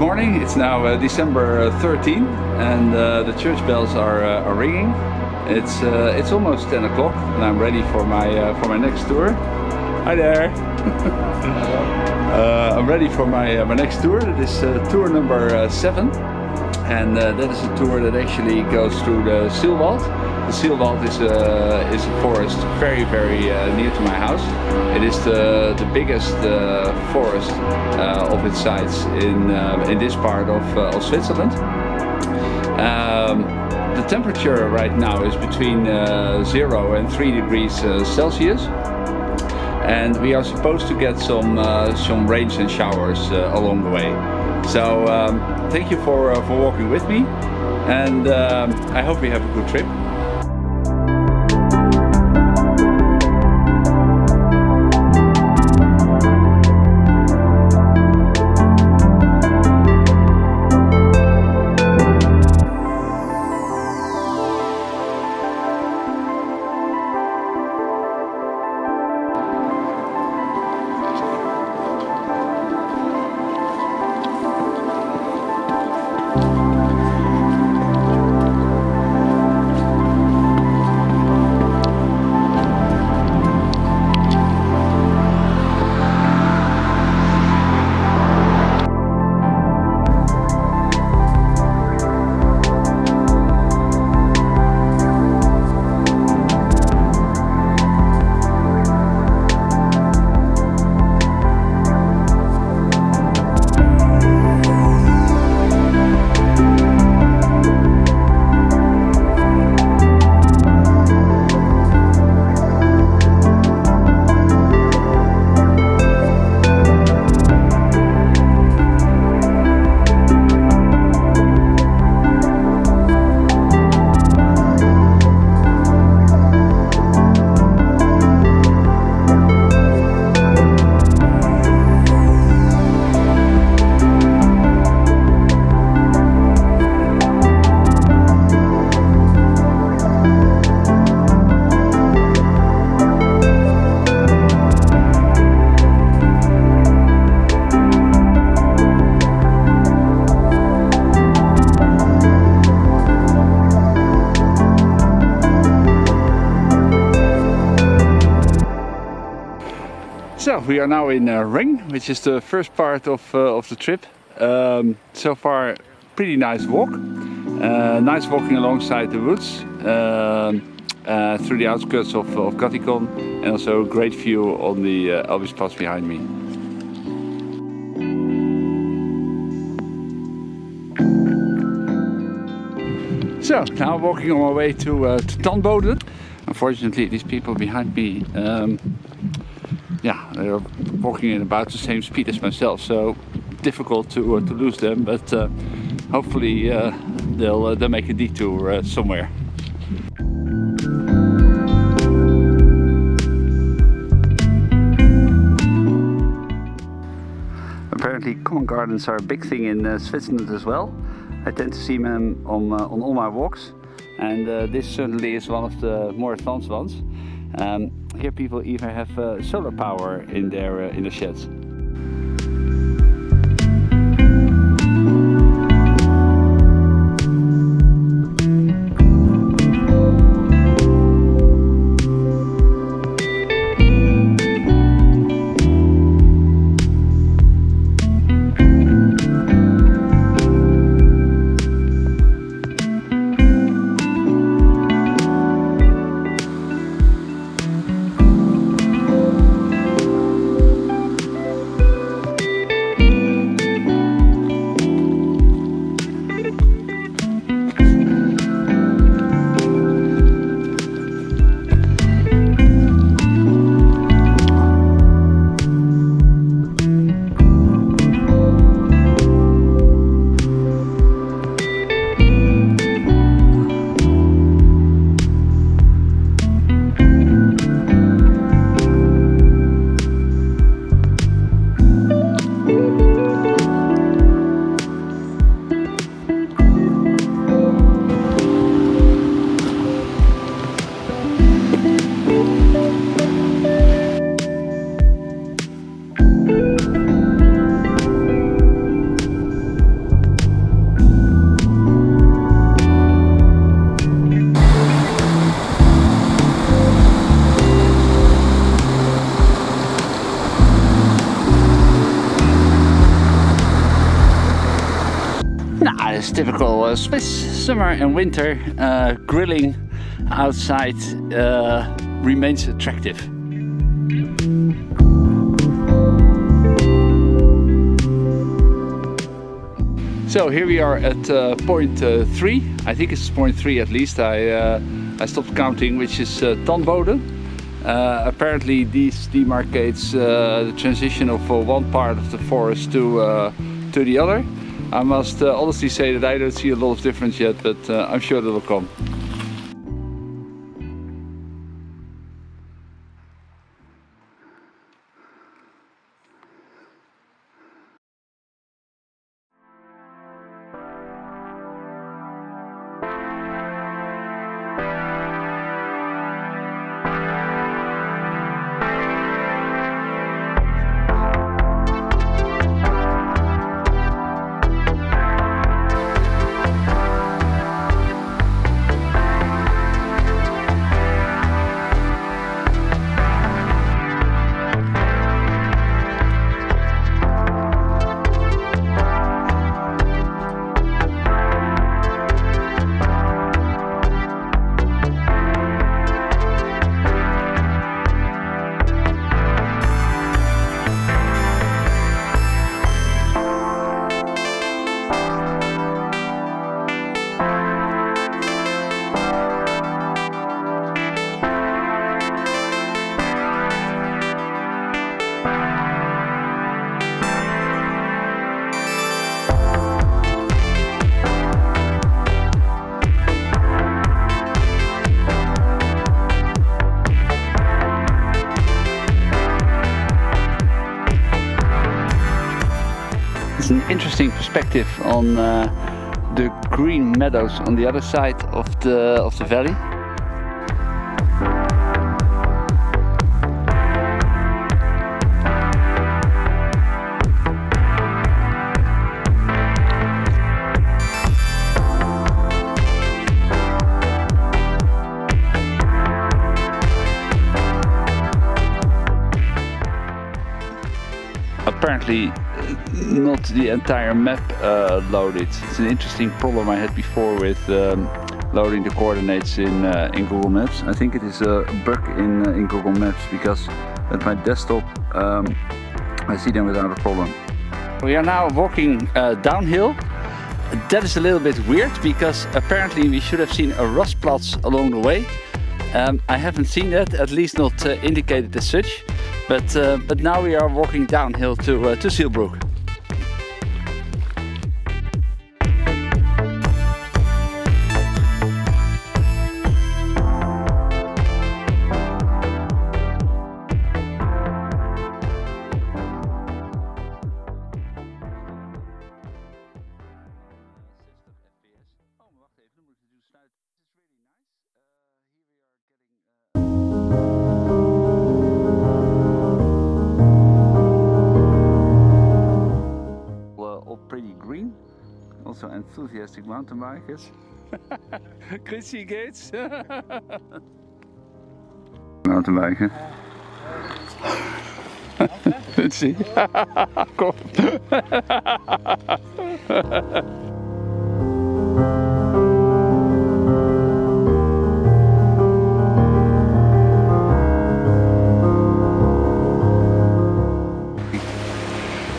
morning. It's now December 13 and the church bells are ringing. It's almost 10 o'clock and I'm ready for my next tour. Hi there! I'm ready for my next tour. It is tour number 7 and that is a tour that actually goes through the Sihlwald. The Sihlwald is a forest very near to my house. It is the biggest forest of its size in this part of Switzerland. The temperature right now is between 0 and 3 degrees Celsius. And we are supposed to get some rains and showers along the way. So thank you for walking with me, and I hope we have a good trip. So we are now in Ring, which is the first part of the trip. So far, pretty nice walk. Nice walking alongside the woods, through the outskirts of Canton, and also a great view on the Elvis Pass behind me. So now walking on my way to Tanboden. Unfortunately, these people behind me, yeah, they're walking in about the same speed as myself, so difficult to lose them. But hopefully they'll make a detour somewhere. Apparently, common gardens are a big thing in Switzerland as well. I tend to see them on all my walks, and this certainly is one of the more advanced ones. Here people even have solar power in their sheds. as typical Swiss summer and winter, grilling outside remains attractive. So here we are at point 3. I think it's point 3 at least. I stopped counting, which is Tanbode. Apparently this demarcates the transition of one part of the forest to the other. I must honestly say that I don't see a lot of difference yet, but I'm sure that will come. An interesting perspective on the green meadows on the other side of the valley. Apparently not the entire map loaded. It's an interesting problem I had before with loading the coordinates in Google Maps. I think it is a bug in Google Maps, because at my desktop I see them without a problem. We are now walking downhill. That is a little bit weird, because apparently we should have seen a Rastplatz along the way. I haven't seen that, at least not indicated as such. But now we are walking downhill to Sihlwald. Pretty green, also enthusiastic mountain bikers. Chrissy Gates. Mountain biker. Let's see. Kom.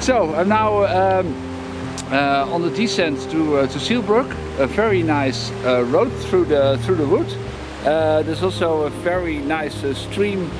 So I'm now on the descent to Sihlwald, a very nice road through the wood. There's also a very nice stream,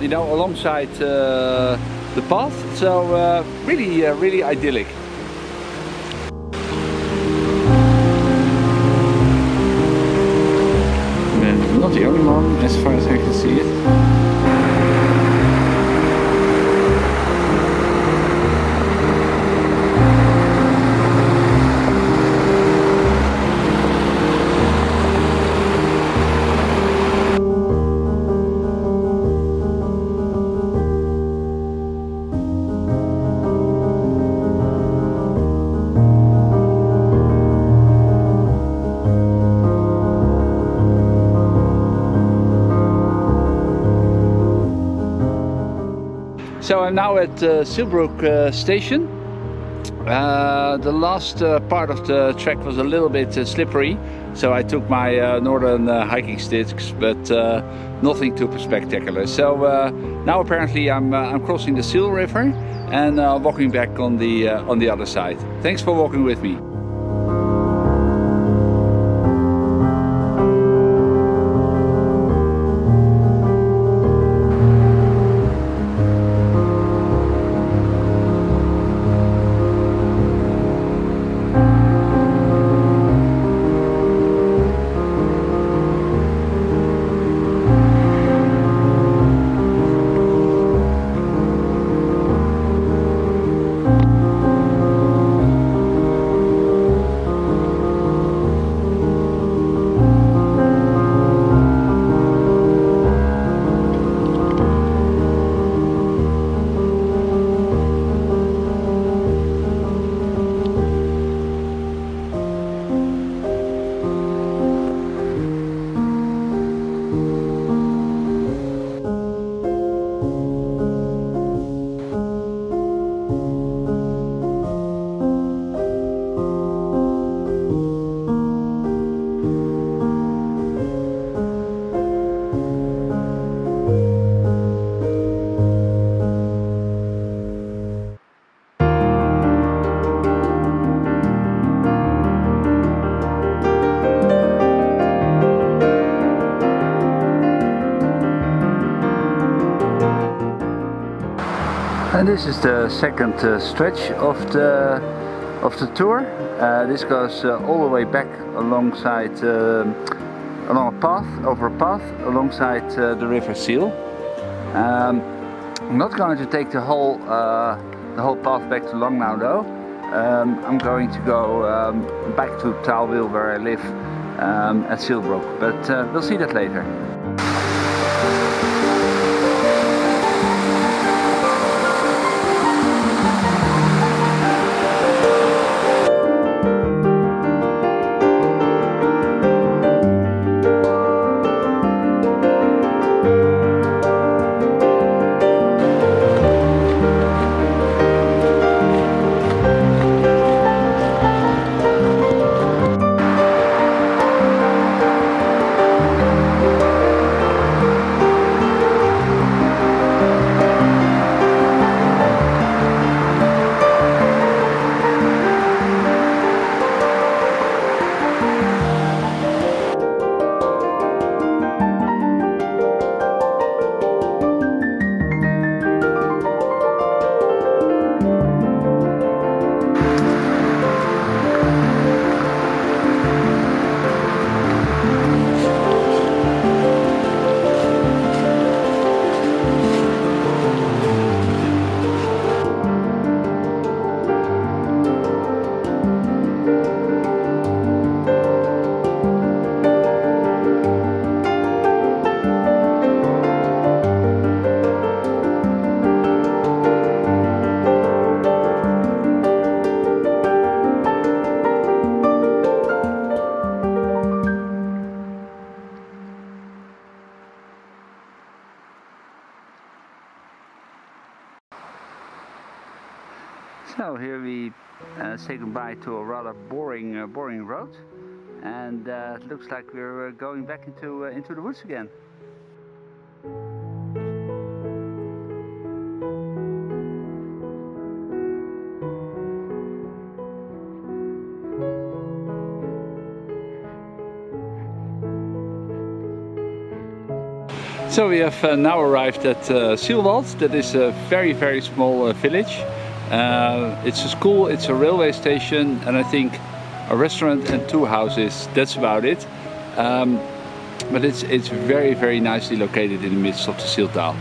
you know, alongside the path. So really idyllic. I'm not the only one, as far as I can see it. So I'm now at Sihlwald station. The last part of the track was a little bit slippery, so I took my northern hiking sticks, but nothing too spectacular. So now apparently I'm crossing the Sihl River and walking back on the other side. Thanks for walking with me. And this is the second stretch of the tour. This goes all the way back alongside along a path, over a path alongside the River Sihl. I'm not going to take the whole path back to Langnau though. I'm going to go back to Taalwil where I live at Sihlbrook, but we'll see that later. So here we say goodbye to a rather boring road, and it looks like we're going back into the woods again. So we have now arrived at Sihlwald. That is a very small village. It's a school, it's a railway station, and I think a restaurant and 2 houses. That's about it. But it's very nicely located in the midst of the Sihltal.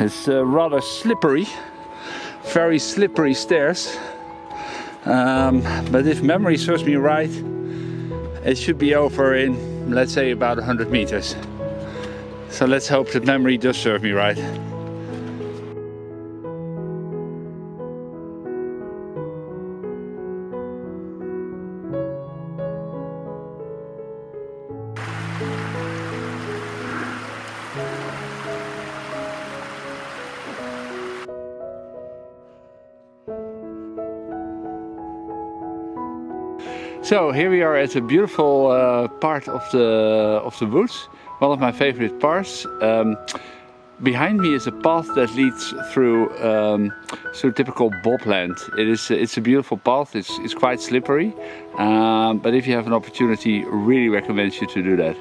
It's rather slippery, very slippery stairs. But if memory serves me right, it should be over in, let's say, about 100 meters. So let's hope that memory does serve me right. So here we are at a beautiful part of the woods, one of my favorite parts. Behind me is a path that leads through typical bobland. It's a beautiful path. It's quite slippery, but if you have an opportunity, really recommend you to do that.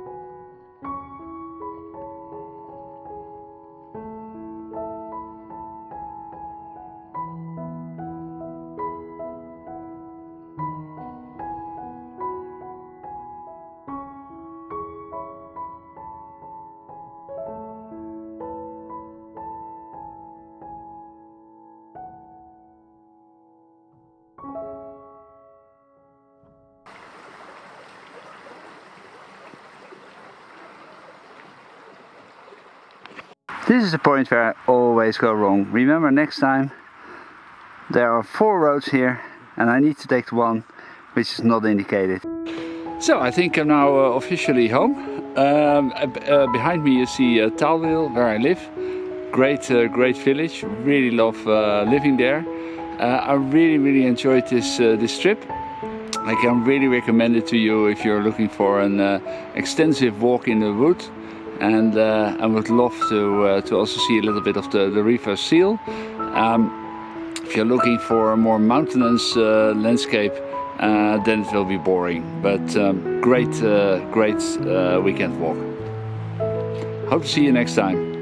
This is the point where I always go wrong. Remember, next time there are 4 roads here and I need to take the one which is not indicated. So I think I'm now officially home. Behind me you see Taalwil, where I live. Great village. Really love living there. I really enjoyed this trip. I can really recommend it to you if you're looking for an extensive walk in the wood. And I would love to also see a little bit of the river Sihl. If you're looking for a more mountainous landscape, then it will be boring. But great weekend walk. Hope to see you next time.